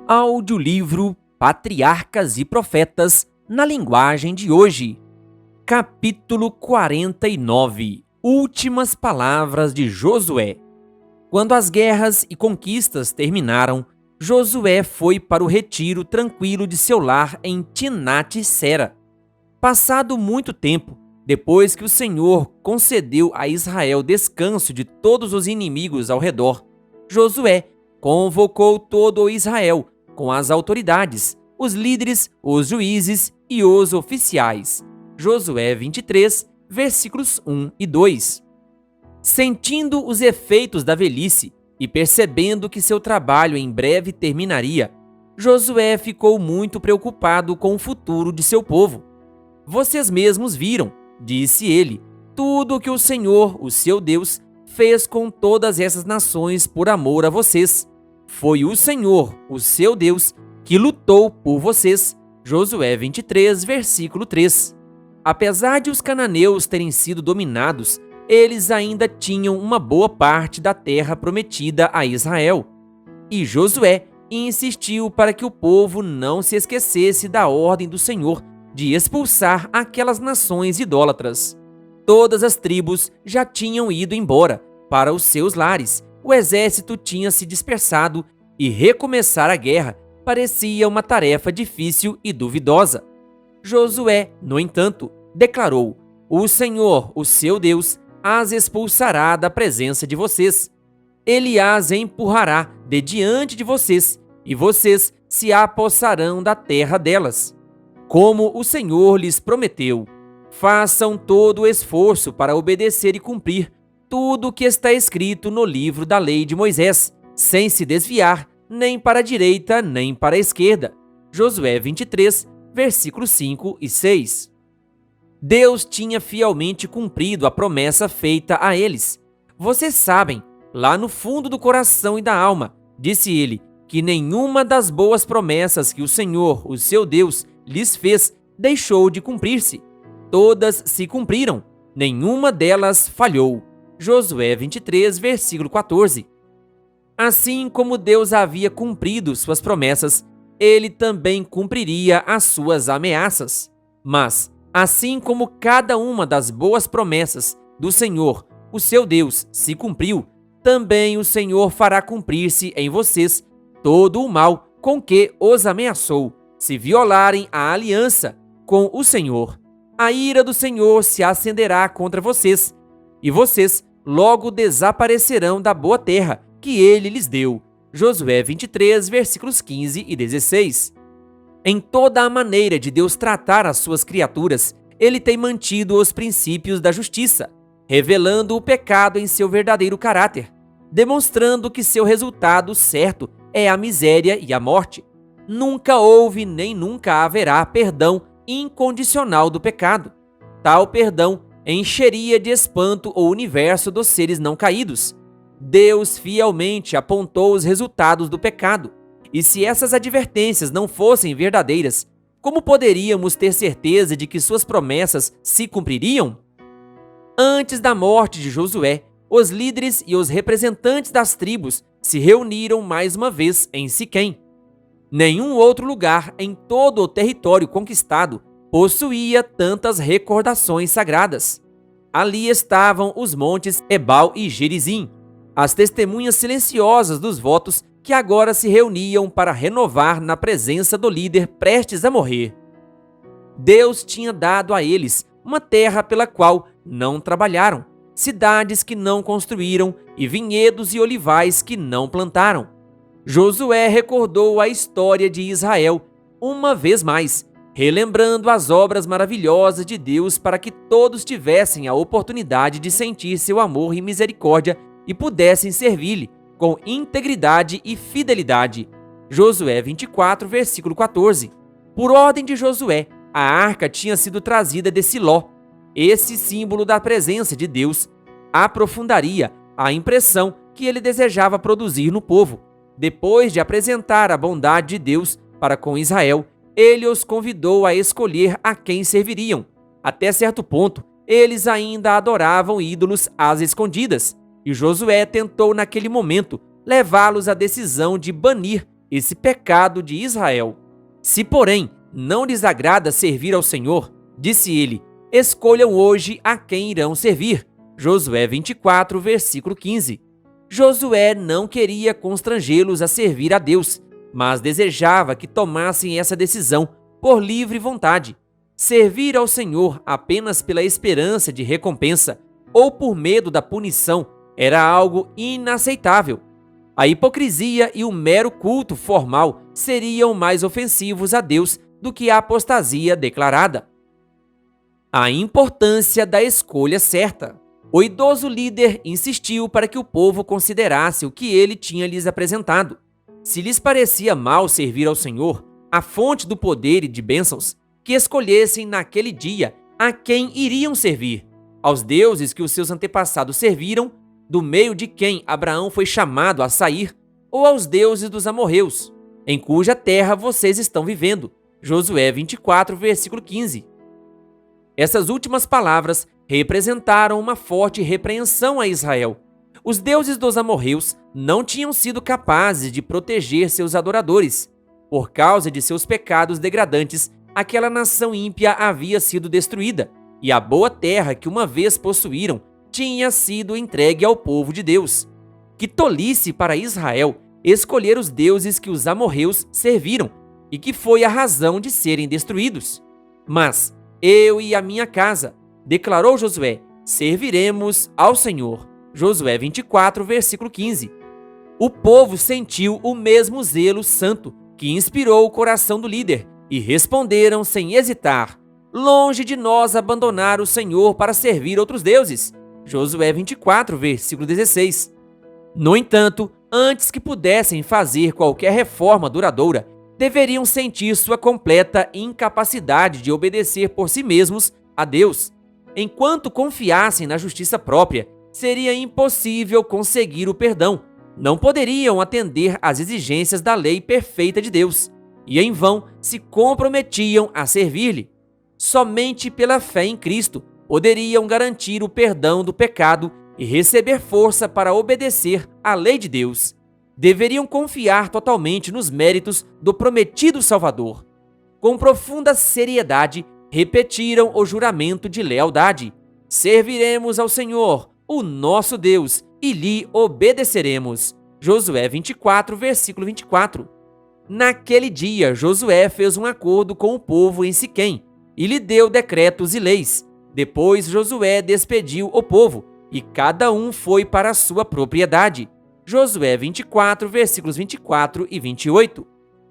Audiolivro Patriarcas e Profetas na linguagem de hoje. Capítulo 49. Últimas palavras de Josué. Quando as guerras e conquistas terminaram, Josué foi para o retiro tranquilo de seu lar em Timnat-Sera. Passado muito tempo, depois que o Senhor concedeu a Israel descanso de todos os inimigos ao redor, Josué convocou todo o Israel, com as autoridades, os líderes, os juízes e os oficiais. Josué 23, versículos 1 e 2. Sentindo os efeitos da velhice e percebendo que seu trabalho em breve terminaria, Josué ficou muito preocupado com o futuro de seu povo. Vocês mesmos viram, disse ele, tudo o que o Senhor, o seu Deus, fez com todas essas nações por amor a vocês. Foi o Senhor, o seu Deus, que lutou por vocês. Josué 23, versículo 3. Apesar de os cananeus terem sido dominados, eles ainda tinham uma boa parte da terra prometida a Israel. E Josué insistiu para que o povo não se esquecesse da ordem do Senhor de expulsar aquelas nações idólatras. Todas as tribos já tinham ido embora para os seus lares. O exército tinha se dispersado e recomeçar a guerra parecia uma tarefa difícil e duvidosa. Josué, no entanto, declarou: o Senhor, o seu Deus, as expulsará da presença de vocês. Ele as empurrará de diante de vocês, e vocês se apossarão da terra delas. Como o Senhor lhes prometeu, façam todo o esforço para obedecer e cumprir tudo o que está escrito no livro da lei de Moisés, sem se desviar nem para a direita nem para a esquerda. Josué 23, versículos 5 e 6. Deus tinha fielmente cumprido a promessa feita a eles. Vocês sabem, lá no fundo do coração e da alma, disse ele, que nenhuma das boas promessas que o Senhor, o seu Deus, lhes fez deixou de cumprir-se. Todas se cumpriram, nenhuma delas falhou. Josué 23, versículo 14. Assim como Deus havia cumprido suas promessas, ele também cumpriria as suas ameaças. Mas, assim como cada uma das boas promessas do Senhor, o seu Deus, se cumpriu, também o Senhor fará cumprir-se em vocês todo o mal com que os ameaçou, se violarem a aliança com o Senhor. A ira do Senhor se acenderá contra vocês, e vocês logo desaparecerão da boa terra que ele lhes deu. Josué 23, versículos 15 e 16. Em toda a maneira de Deus tratar as suas criaturas, ele tem mantido os princípios da justiça, revelando o pecado em seu verdadeiro caráter, demonstrando que seu resultado certo é a miséria e a morte. Nunca houve nem nunca haverá perdão incondicional do pecado. Tal perdão encheria de espanto o universo dos seres não caídos. Deus fielmente apontou os resultados do pecado. E se essas advertências não fossem verdadeiras, como poderíamos ter certeza de que suas promessas se cumpririam? Antes da morte de Josué, os líderes e os representantes das tribos se reuniram mais uma vez em Siquém. Nenhum outro lugar em todo o território conquistado possuía tantas recordações sagradas. Ali estavam os montes Ebal e Gerizim, as testemunhas silenciosas dos votos que agora se reuniam para renovar na presença do líder prestes a morrer. Deus tinha dado a eles uma terra pela qual não trabalharam, cidades que não construíram e vinhedos e olivais que não plantaram. Josué recordou a história de Israel uma vez mais, relembrando as obras maravilhosas de Deus para que todos tivessem a oportunidade de sentir seu amor e misericórdia e pudessem servir-lhe com integridade e fidelidade. Josué 24, versículo 14. Por ordem de Josué, a arca tinha sido trazida de Siló. Esse símbolo da presença de Deus aprofundaria a impressão que ele desejava produzir no povo. Depois de apresentar a bondade de Deus para com Israel, ele os convidou a escolher a quem serviriam. Até certo ponto, eles ainda adoravam ídolos às escondidas, e Josué tentou naquele momento levá-los à decisão de banir esse pecado de Israel. Se, porém, não lhes agrada servir ao Senhor, disse ele, escolham hoje a quem irão servir. Josué 24, versículo 15. Josué não queria constrangê-los a servir a Deus, mas desejava que tomassem essa decisão por livre vontade. Servir ao Senhor apenas pela esperança de recompensa ou por medo da punição era algo inaceitável. A hipocrisia e o mero culto formal seriam mais ofensivos a Deus do que a apostasia declarada. A importância da escolha certa. O idoso líder insistiu para que o povo considerasse o que ele tinha lhes apresentado. Se lhes parecia mal servir ao Senhor, a fonte do poder e de bênçãos, que escolhessem naquele dia a quem iriam servir, aos deuses que os seus antepassados serviram, do meio de quem Abraão foi chamado a sair, ou aos deuses dos amorreus, em cuja terra vocês estão vivendo. Josué 24, versículo 15. Essas últimas palavras representaram uma forte repreensão a Israel. Os deuses dos amorreus não tinham sido capazes de proteger seus adoradores. Por causa de seus pecados degradantes, aquela nação ímpia havia sido destruída, e a boa terra que uma vez possuíram tinha sido entregue ao povo de Deus. Que tolice para Israel escolher os deuses que os amorreus serviram, e que foi a razão de serem destruídos. Mas eu e a minha casa, declarou Josué, serviremos ao Senhor. Josué 24, versículo 15. O povo sentiu o mesmo zelo santo que inspirou o coração do líder e responderam sem hesitar: longe de nós abandonar o Senhor para servir outros deuses. Josué 24, versículo 16. No entanto, antes que pudessem fazer qualquer reforma duradoura, deveriam sentir sua completa incapacidade de obedecer por si mesmos a Deus. Enquanto confiassem na justiça própria, seria impossível conseguir o perdão. Não poderiam atender às exigências da lei perfeita de Deus, e em vão se comprometiam a servir-lhe. Somente pela fé em Cristo poderiam garantir o perdão do pecado e receber força para obedecer à lei de Deus. Deveriam confiar totalmente nos méritos do prometido Salvador. Com profunda seriedade, repetiram o juramento de lealdade: serviremos ao Senhor, o nosso Deus, e lhe obedeceremos. Josué 24, versículo 24. Naquele dia, Josué fez um acordo com o povo em Siquém e lhe deu decretos e leis. Depois, Josué despediu o povo e cada um foi para a sua propriedade. Josué 24, versículos 24 e 28.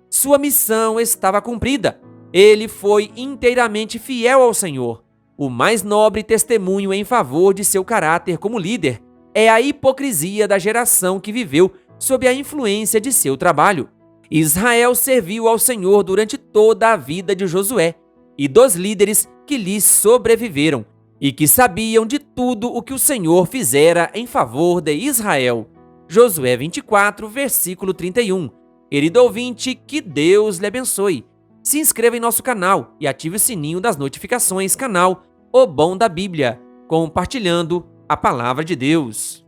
Sua missão estava cumprida. Ele foi inteiramente fiel ao Senhor. O mais nobre testemunho em favor de seu caráter como líder é a hipocrisia da geração que viveu sob a influência de seu trabalho. Israel serviu ao Senhor durante toda a vida de Josué e dos líderes que lhe sobreviveram e que sabiam de tudo o que o Senhor fizera em favor de Israel. Josué 24, versículo 31. Querido ouvinte, que Deus lhe abençoe. Se inscreva em nosso canal e ative o sininho das notificações, canal O Bom da Bíblia, compartilhando a Palavra de Deus.